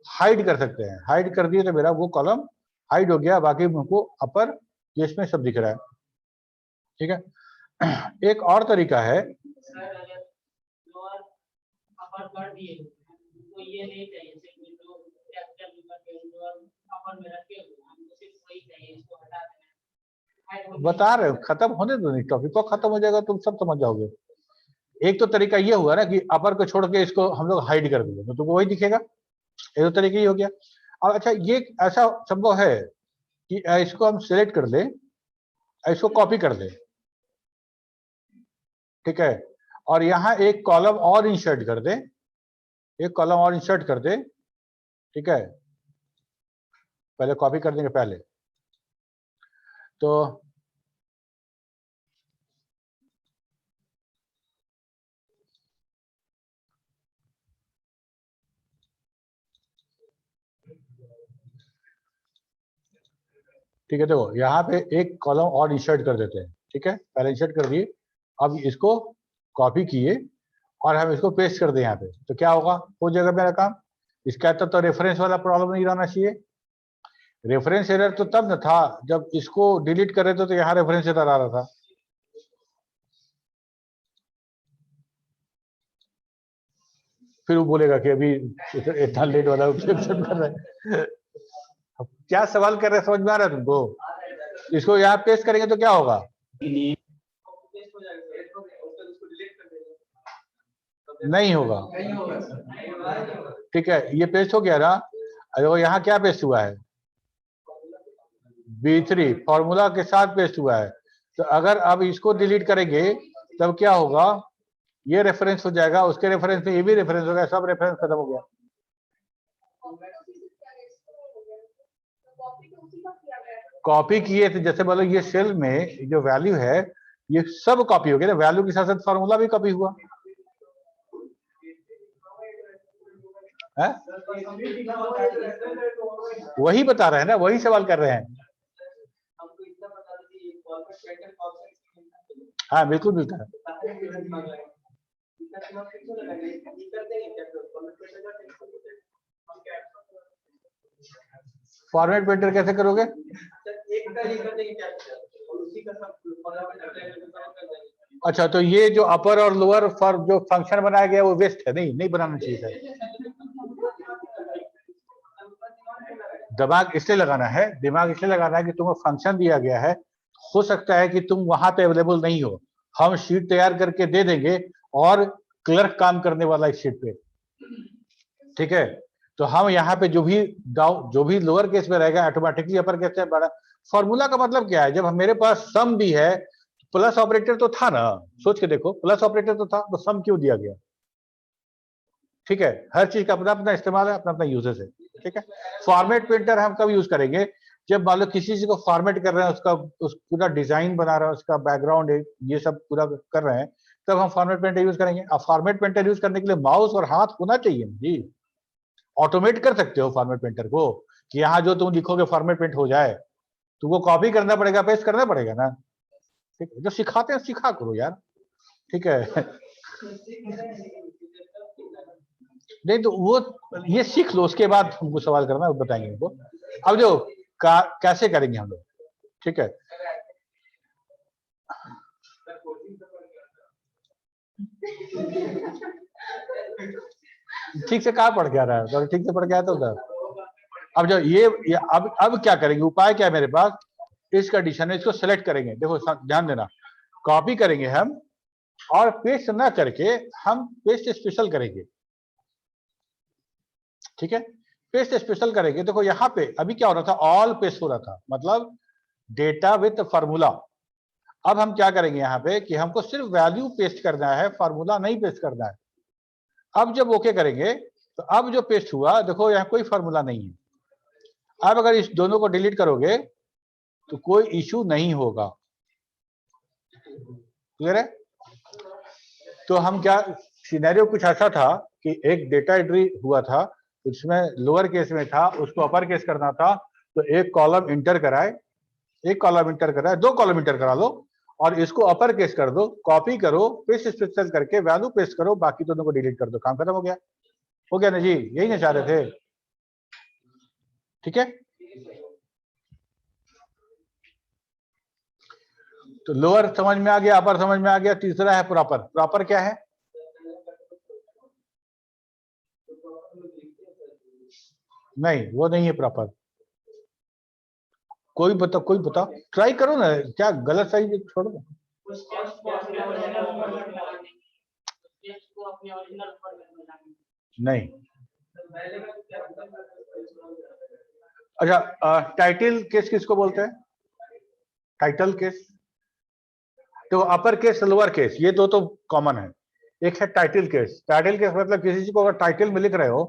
हाइड कर सकते हैं। हाइड कर दिए तो मेरा वो कॉलम हाइड हो गया, बाकी हमको अपर केस में सब दिख रहा है। ठीक है, एक और तरीका है, बता रहे हो, खत्म होने दो, नहीं टॉपिक को खत्म हो जाएगा तुम सब समझ जाओगे। एक तो तरीका ये हुआ ना कि अपर को छोड़ के इसको हम लोग हाइड कर देंगे तो तुमको वही दिखेगा, एक तो तरीका ये हो गया। अब अच्छा ये ऐसा संभव है कि इसको हम सिलेक्ट कर दें, इसको कॉपी कर दें, ठीक है, और यहाँ एक कॉलम और इंसर्ट कर दें, एक कॉलम और इंसर्ट कर दें, ठीक है, पहले कॉपी कर देंगे पहले तो ठीक है। देखो यहाँ पे एक कॉलम और इंसर्ट कर देते हैं, ठीक है, पहले इंसर्ट कर दिए, अब इसको कॉपी किए और हम इसको पेस्ट कर दें यहाँ पे, तो क्या होगा, हो जाएगा मेरा काम। इसका तो रेफरेंस वाला प्रॉब्लम नहीं रहना चाहिए। रेफरेंस एरर तो तब न था जब इसको डिलीट कर रहे थे तो यहाँ रेफरेंस एरर आ रहा था। फिर वो बोलेगा कि अभी इतना लेट वाला ऑब्जेक्शन कर रहा है। क्या सवाल कर रहे हैं समझ में आ रहा है तुमको? इसको यहाँ पेस्ट करेंगे तो क्या होगा, नहीं होगा, ठीक है, ये पेस्ट हो गया ना। अरे यहाँ क्या पेस्ट हुआ है, B3 फॉर्मूला के साथ पेस्ट हुआ है। तो अगर अब इसको डिलीट करेंगे तब क्या होगा, ये रेफरेंस हो जाएगा, उसके रेफरेंस में ये भी रेफरेंस हो गया, सब रेफरेंस खत्म हो गया। कॉपी किए थे, जैसे बोलो ये सेल में जो वैल्यू है ये सब कॉपी हो गया, वैल्यू के साथ साथ फॉर्मूला भी कॉपी हुआ है? वही बता रहे हैं ना, वही सवाल कर रहे हैं। हाँ बिल्कुल मिलता है। फॉर्मेट पेंटर कैसे करोगे? अच्छा तो ये जो अपर और लोअर फॉर जो फंक्शन बनाया गया वो वेस्ट है, नहीं बनाना चाहिए था। दिमाग इसलिए लगाना है, दिमाग इसलिए लगाना है कि तुम्हें फंक्शन दिया गया है, हो सकता है कि तुम वहां पे अवेलेबल नहीं हो, हम शीट तैयार करके दे देंगे और क्लर्क काम करने वाला इस शीट पे, ठीक है। तो हम यहाँ पे जो भी लोअर केस में रहेगा ऑटोमेटिकली अपर केस में बड़ा। फॉर्मूला का मतलब क्या है, जब मेरे पास सम भी है, प्लस ऑपरेटर तो था ना, सोच के देखो, प्लस ऑपरेटर तो था, तो सम क्यों दिया गया, ठीक है। हर चीज का अपना अपना इस्तेमाल है, अपना अपना यूजेस है, ठीक है। फॉर्मेट प्रिंटर हम कब यूज करेंगे, जब मान लो किसी चीज को फॉर्मेट कर रहे हैं, उसका पूरा डिजाइन बना रहे हैं, उसका बैकग्राउंड है, ये सब पूरा कर रहे हैं, तब हम फॉर्मेट प्रिंटर यूज करेंगे। अब फॉर्मेट प्रिंटर यूज करने के लिए माउस और हाथ होना चाहिए जी। ऑटोमेट कर सकते हो फॉर्मेट प्रिंटर को कि यहाँ जो तुम लिखोगे फॉर्मेट प्रिंट हो जाए, तो वो कॉपी करना पड़ेगा, पेस्ट करना पड़ेगा ना, ठीक है। जो सिखाते हैं सिखा करो यार, ठीक है। नहीं तो वो ये सीख लो, उसके बाद हमको सवाल करना, वो बताएंगे हमको। अब जो कैसे करेंगे हम लोग, ठीक है। ठीक से कहाँ पढ़ के आ रहा है, तो ठीक से पढ़ के आया था उधर। अब जो ये अब क्या करेंगे, उपाय क्या है मेरे पास, इस कंडीशन में इसको सेलेक्ट करेंगे, देखो ध्यान देना, कॉपी करेंगे हम और पेस्ट ना करके हम पेस्ट स्पेशल करेंगे, ठीक है। पेस्ट स्पेशल करेंगे, देखो यहाँ पे अभी क्या हो रहा था, ऑल पेस्ट हो रहा था, मतलब डेटा विथ फार्मूला। अब हम क्या करेंगे यहाँ पे कि हमको सिर्फ वैल्यू पेस्ट करना है, फार्मूला नहीं पेस्ट करना है। अब जब ओके करेंगे तो अब जो पेस्ट हुआ, देखो यहाँ कोई फार्मूला नहीं है। अब अगर इस दोनों को डिलीट करोगे तो कोई इश्यू नहीं होगा, क्लियर है? तो हम क्या, सिनेरियो कुछ ऐसा था कि एक डेटा एंट्री हुआ था, उसमें लोअर केस में था, उसको अपर केस करना था, तो एक कॉलम इंटर कराए, एक कॉलम इंटर कराए, दो कॉलम इंटर करा लो और इसको अपर केस कर दो, कॉपी करो, पेस्ट स्पेशल करके वैल्यू पेस्ट करो, बाकी दोनों को डिलीट कर दो, काम खत्म हो गया ना जी, यही ना चाह रहे थे, ठीक है। तो लोअर समझ में आ गया, अपर समझ में आ गया, तीसरा है प्रॉपर। प्रॉपर क्या है, नहीं वो नहीं है प्रॉपर, कोई बताओ, ट्राई करो ना, क्या गलत सही छोड़ो। नहीं, अच्छा, टाइटल केस किसको बोलते हैं? टाइटल केस तो अपर केस लोअर केस ये दो तो कॉमन है। एक है टाइटल केस। टाइटल केस मतलब किसी चीज को अगर टाइटल में लिख रहे हो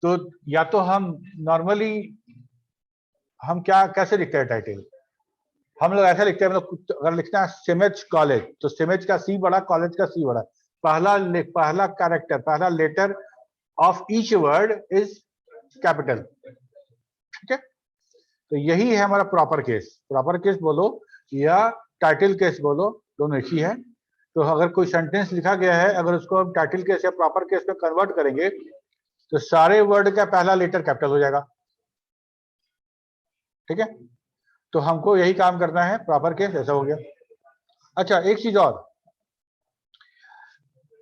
तो या तो हम नॉर्मली हम क्या कैसे लिखते हैं टाइटल? हम लोग ऐसे लिखते हैं, मतलब अगर लिखना है सिमेज कॉलेज तो सिमेज का सी बड़ा, कॉलेज का सी बड़ा। पहला कैरेक्टर, पहला letter of each word is capital. ठीक है, तो यही है हमारा प्रॉपर केस। प्रॉपर केस बोलो या टाइटल केस बोलो, दोनों एक ही है। तो अगर कोई सेंटेंस लिखा गया है, अगर उसको हम टाइटल केस या प्रॉपर केस में कन्वर्ट करेंगे तो सारे वर्ड का पहला लेटर कैपिटल हो जाएगा। ठीक है, तो हमको यही काम करना है। प्रॉपर केस ऐसा हो गया। अच्छा, एक चीज और,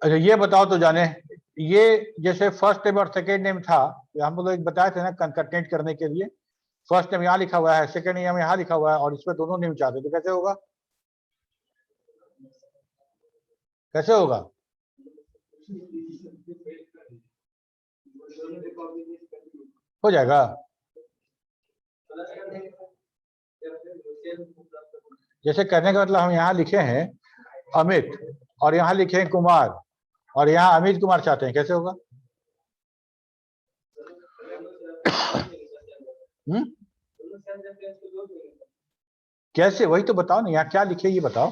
अच्छा ये बताओ तो जाने, ये जैसे फर्स्ट नेम और सेकेंड नेम था, हम लोग एक बताए थे ना कंकर्टेंट करने के लिए। फर्स्ट नेम यहाँ लिखा हुआ है, सेकेंड नेम यहाँ लिखा हुआ है और इसमें दोनों नेम चाहते, तो कैसे होगा? कैसे होगा? हो जाएगा। जैसे कहने का मतलब हम यहाँ लिखे हैं अमित और यहाँ लिखे हैं कुमार और यहाँ अमित कुमार चाहते हैं, कैसे होगा? कैसे, वही तो बताओ ना, यहाँ क्या लिखे ये बताओ।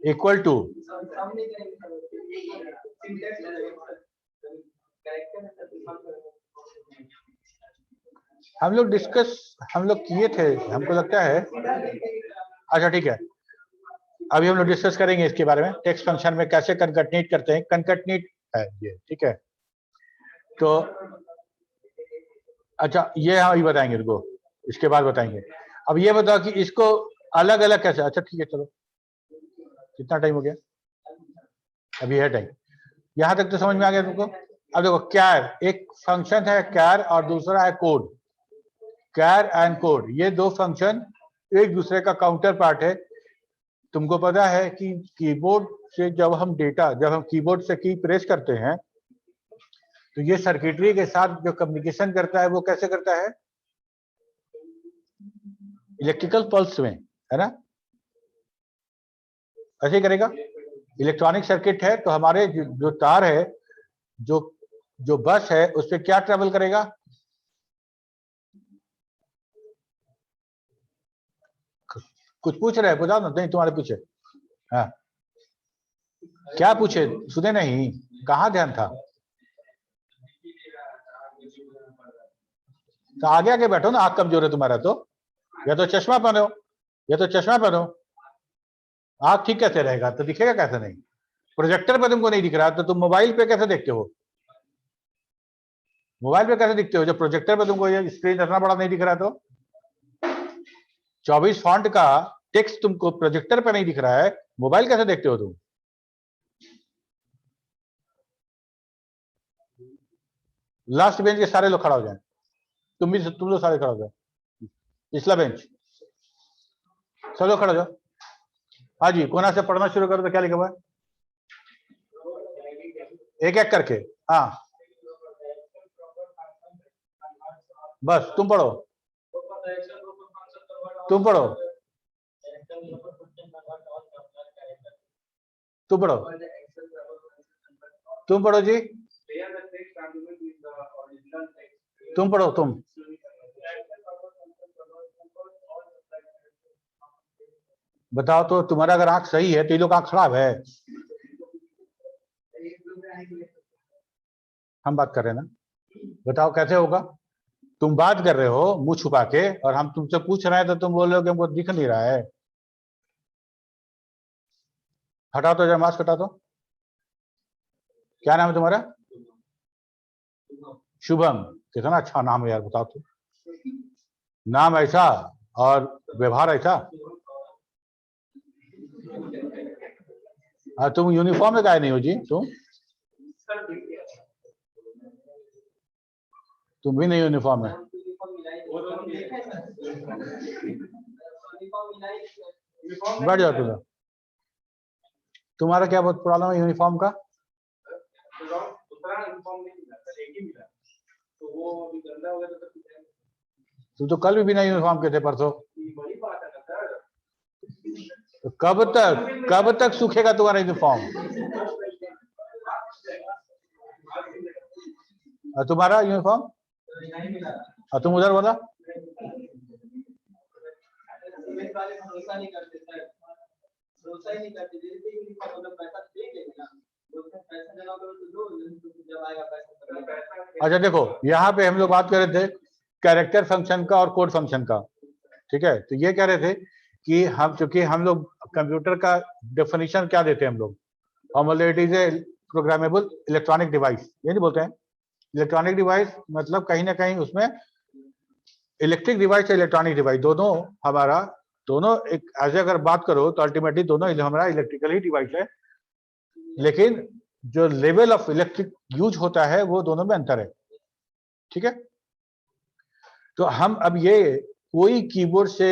इक्वल टू, हम लोग किए थे, हमको लगता है। अच्छा ठीक है, अभी हम लोग डिस्कस करेंगे इसके बारे में, टेक्स्ट फंक्शन में कैसे कंकर्टिनेट करते हैं। कंकर्टिनेट है ये, ठीक है। तो अच्छा ये हम बताएंगे, रुको इसके बाद बताएंगे। अब ये बताओ कि इसको अलग अलग कैसे। अच्छा ठीक है, चलो कितना टाइम हो गया? अभी है टाइम, यहां तक तो समझ में आ गया तुमको। अब देखो, कैर एक फंक्शन है, कैर, और दूसरा है कोड। कैर एंड कोड, ये दो फंक्शन एक दूसरे का काउंटर पार्ट है। तुमको पता है कि कीबोर्ड से जब हम कीबोर्ड से की प्रेस करते हैं तो ये सर्किटरी के साथ जो कम्युनिकेशन करता है वो कैसे करता है? इलेक्ट्रिकल पल्स में, है ना? ऐसे ही करेगा। इलेक्ट्रॉनिक सर्किट है तो हमारे जो तार है, जो जो बस है, उस पर क्या ट्रेवल करेगा? कुछ पूछ रहे हैं, बताओ ना। नहीं, तुम्हारे पीछे। हाँ, क्या पूछे? सुने नहीं, कहाँ ध्यान था? तो आगे आगे बैठो ना, आंख कमजोर है तुम्हारा तो। या तो चश्मा पहनो, या तो चश्मा पहनो। आंख ठीक कैसे रहेगा? तो दिखेगा कैसे नहीं? प्रोजेक्टर पे तुमको नहीं दिख रहा तो तुम मोबाइल पे कैसे देखते हो? मोबाइल पे कैसे दिखते हो जब प्रोजेक्टर पे तुमको ये स्क्रीन इतना बड़ा नहीं दिख रहा? तो 24 फॉन्ट का टेक्स्ट तुमको प्रोजेक्टर पे नहीं दिख रहा है, मोबाइल कैसे देखते हो तुम? लास्ट बेंच के सारे लोग खड़ा हो जाए, तुम लोग सारे खड़ा हो जाओ। पिछला बेंच सब लोग खड़ा हो जाओ। हाँ जी, कोना से पढ़ना शुरू करो। तो क्या लिखा हुआ है? एक एक करके। हाँ बस तुम पढ़ो, तुम पढ़ो, तुम पढ़ो, तुम पढ़ो जी, तुम पढ़ो तुम। बताओ तो, तुम्हारा अगर आंख सही है तो ये लोग आंख खराब है। हम बात कर रहे हैं ना, बताओ कैसे होगा? तुम बात कर रहे हो मुंह छुपा के और हम तुमसे पूछ रहे हैं तो तुम बोल रहे हो कि हमको दिख नहीं रहा है। हटाओ तो, जरा मास्क हटा दो। क्या नाम है तुम्हारा? शुभम, कितना अच्छा नाम है यार, बताओ तो। नाम ऐसा और व्यवहार ऐसा। तुम यूनिफॉर्म में काहे नहीं हो जी? तुम भी नहीं यूनिफॉर्म में। बैठ जाओ तुम्हें। तुम्हारा क्या बहुत प्रॉब्लम है यूनिफॉर्म का? तुम तो कल भी बिना यूनिफॉर्म के थे परसों। तो कब तक सूखेगा तुम्हारा यूनिफॉर्म? और तुम्हारा यूनिफॉर्म? और तुम उधर बोला अच्छा देखो, यहाँ पे हम लोग बात कर रहे थे कैरेक्टर फंक्शन का और कोड फंक्शन का। ठीक है, तो ये कह रहे थे कि चूंकि हम लोग कंप्यूटर का डेफिनेशन क्या देते हैं हम लोग, it is a programmable electronic device, ये नहीं बोलते हैं। इलेक्ट्रॉनिक डिवाइस मतलब कहीं ना कहीं उसमें इलेक्ट्रिक डिवाइस या इलेक्ट्रॉनिक डिवाइस दोनों एक ऐसे अगर बात करो तो अल्टीमेटली दोनों हमारा इलेक्ट्रिकल ही डिवाइस है, लेकिन जो लेवल ऑफ इलेक्ट्रिक यूज होता है वो दोनों में अंतर है। ठीक है, तो हम अब ये कोई कीबोर्ड से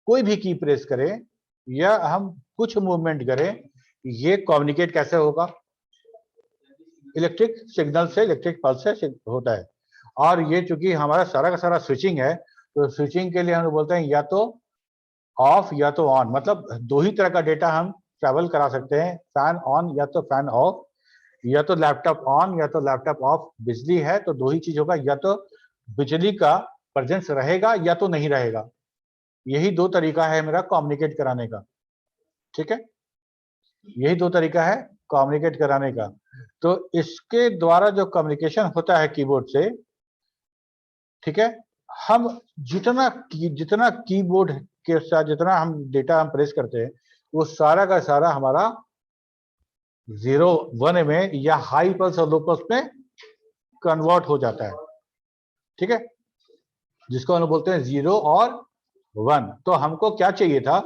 कोई भी की प्रेस करें या हम कुछ मूवमेंट करें, ये कम्युनिकेट कैसे होगा? इलेक्ट्रिक सिग्नल से, इलेक्ट्रिक पल्स से होता है। और ये चूंकि हमारा सारा का सारा स्विचिंग है, तो स्विचिंग के लिए हम बोलते हैं या तो ऑफ या तो ऑन, मतलब दो ही तरह का डेटा हम ट्रैवल करा सकते हैं, फैन ऑन या तो फैन ऑफ, या तो लैपटॉप ऑन या तो लैपटॉप ऑफ। बिजली है तो दो ही चीज होगा, या तो बिजली का प्रेजेंस रहेगा या तो नहीं रहेगा। यही दो तरीका है मेरा कम्युनिकेट कराने का। ठीक है, यही दो तरीका है कम्युनिकेट कराने का। तो इसके द्वारा जो कम्युनिकेशन होता है कीबोर्ड से, ठीक है, हम जितना कीबोर्ड के साथ जितना हम डेटा हम प्रेस करते हैं, वो सारा का सारा हमारा 0 1 में या हाई पल्स और लो पल्स में कन्वर्ट हो जाता है। ठीक है, जिसको हम बोलते हैं 0 और 1। तो हमको क्या चाहिए था?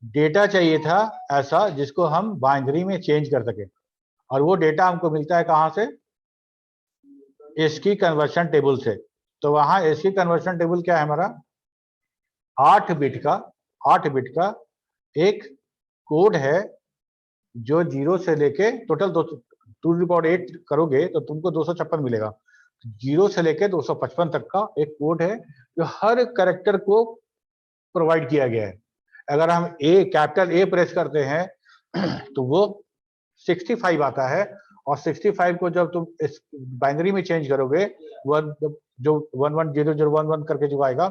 डेटा चाहिए था ऐसा जिसको हम बाइनरी में चेंज कर सके, और वो डेटा हमको मिलता है कहां से? ASCII कन्वर्शन टेबल से। तो वहां ASCII कन्वर्शन टेबल क्या है हमारा? 8 बिट का एक कोड है, जो 0 से लेके टोटल 2^8 करोगे तो तुमको 256 मिलेगा। 0 से लेके 255 तक का एक कोड है जो हर कैरेक्टर को प्रोवाइड किया गया है। अगर हम कैपिटल ए प्रेस करते हैं तो वो 65 आता है, और 65 को जब तुम इस बाइनरी में चेंज करोगे, जो 110011 करके जो आएगा,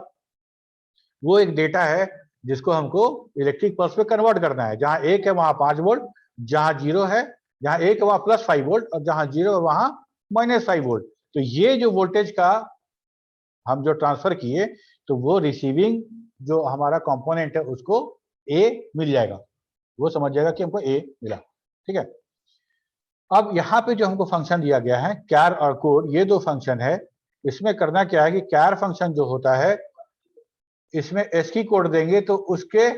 वो एक डेटा है जिसको हमको इलेक्ट्रिक पल्स में कन्वर्ट करना है। जहां 1 है वहां 5 वोल्ट, जहां 0 है, जहां 1 है वहां +5 वोल्ट, और जहां 0 है वहां -5 वोल्ट। तो ये जो वोल्टेज का हम जो ट्रांसफर किए, तो वो रिसीविंग जो हमारा कंपोनेंट है उसको ए मिल जाएगा, वो समझ जाएगा कि हमको ए मिला। ठीक है, अब यहाँ पे जो हमको फंक्शन दिया गया है कैर और कोड, ये दो फंक्शन है। इसमें करना क्या है कि कैर फंक्शन जो होता है, इसमें ASCII कोड देंगे तो उसके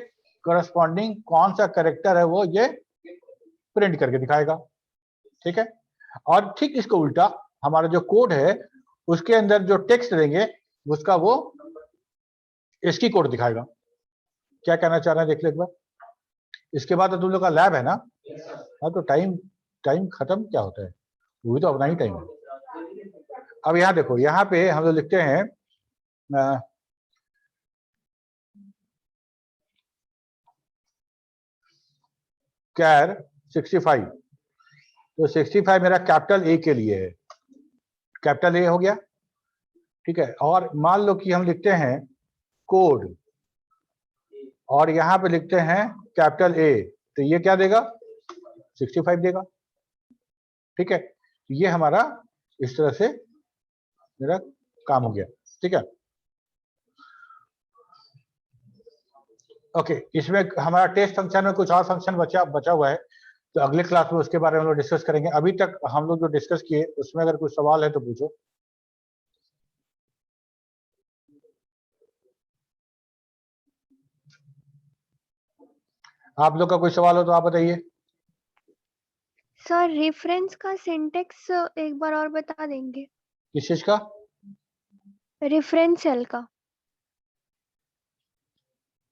करस्पॉन्डिंग कौन सा कैरेक्टर है वो ये प्रिंट करके दिखाएगा। ठीक है, और ठीक इसको उल्टा हमारा जो कोड है उसके अंदर जो टेक्स्ट देंगे उसका वो ASCII कोड दिखाएगा। क्या कहना चाह रहे हैं देख लो एक बार। इसके बाद तो तुम लोग का लैब है ना? हाँ, तो टाइम खत्म क्या होता है, वो भी तो अपना ही टाइम है। अब यहाँ देखो, यहाँ पे हम लोग लिखते हैं कैर 65। तो 65 मेरा कैपिटल ए के लिए है, कैपिटल ए हो गया। ठीक है, और मान लो कि हम लिखते हैं कोड, और यहाँ पे लिखते हैं कैपिटल ए, तो ये क्या देगा? 65 देगा। ठीक है, ये हमारा इस तरह से मेरा काम हो गया। ठीक है, ओके, इसमें हमारा टेस्ट फंक्शन में कुछ और फंक्शन बचा हुआ है, तो अगले क्लास में उसके बारे में हम लोग डिस्कस करेंगे। अभी तक हम लोग जो डिस्कस किए उसमें अगर कुछ सवाल है तो पूछो। आप लोग का कोई सवाल हो तो आप बताइए। सर रेफरेंस का सिंटेक्स एक बार और बता देंगे? किस चीज का? रेफरेंस सेल का।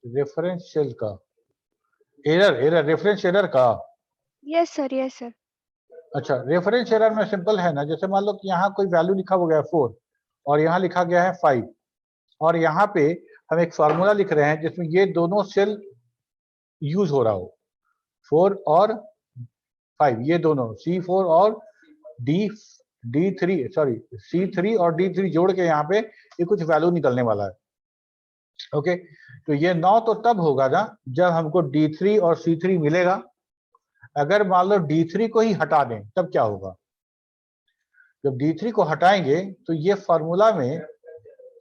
रेफरेंस सेल का एरर रेफरेंस एरर का। Yes sir. अच्छा, रेफरेंस एरर में सिंपल है ना, जैसे मान लो कि यहाँ कोई वैल्यू लिखा हो गया है 4 और यहाँ लिखा गया है 5 और यहाँ पे हम एक फॉर्मूला लिख रहे हैं जिसमें ये दोनों सेल यूज हो रहा हो, 4 और 5, ये दोनों C4 और D3 सॉरी C3 और D3 जोड़ के यहाँ पे ये कुछ वैल्यू निकलने वाला है। ओके, तो ये 9 तो तब होगा ना जब हमको D3 और C3 मिलेगा। अगर मान लो D3 को ही हटा दें तब क्या होगा? जब D3 को हटाएंगे तो ये फॉर्मूला में,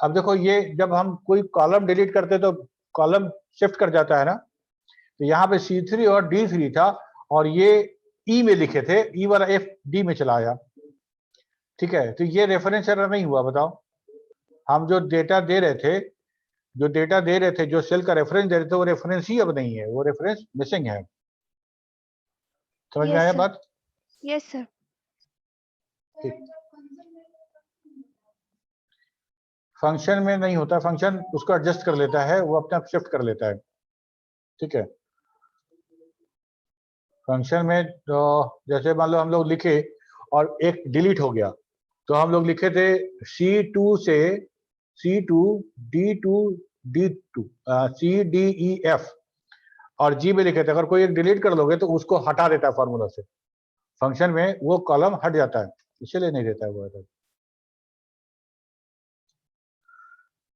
अब देखो ये जब हम कोई कॉलम डिलीट करते तो कॉलम शिफ्ट कर जाता है ना, तो यहाँ पे C3 और D3 था और ये E में लिखे थे, E वाला F D में चला आया। ठीक है, तो ये रेफरेंस एरर नहीं हुआ। बताओ, हम जो डेटा दे रहे थे, जो सेल का रेफरेंस दे रहे थे वो रेफरेंस ही अब नहीं है, वो रेफरेंस मिसिंग है। समझ में आया बात? Yes sir. ठीक, फंक्शन में नहीं होता, फंक्शन उसको एडजस्ट कर लेता है, वो अपने आप शिफ्ट कर लेता है। ठीक है, फंक्शन में तो जैसे मान लो हम लोग लिखे और एक डिलीट हो गया, तो हम लोग लिखे थे C2 से C2 D2 D2 CDEF और G में लिखे थे। अगर कोई एक डिलीट कर लोगे तो उसको हटा देता है फॉर्मूला से, फंक्शन में वो कॉलम हट जाता है, इसलिए नहीं देता है वो एरर।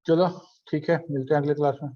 चलो ठीक है, मिलते हैं अगले क्लास में।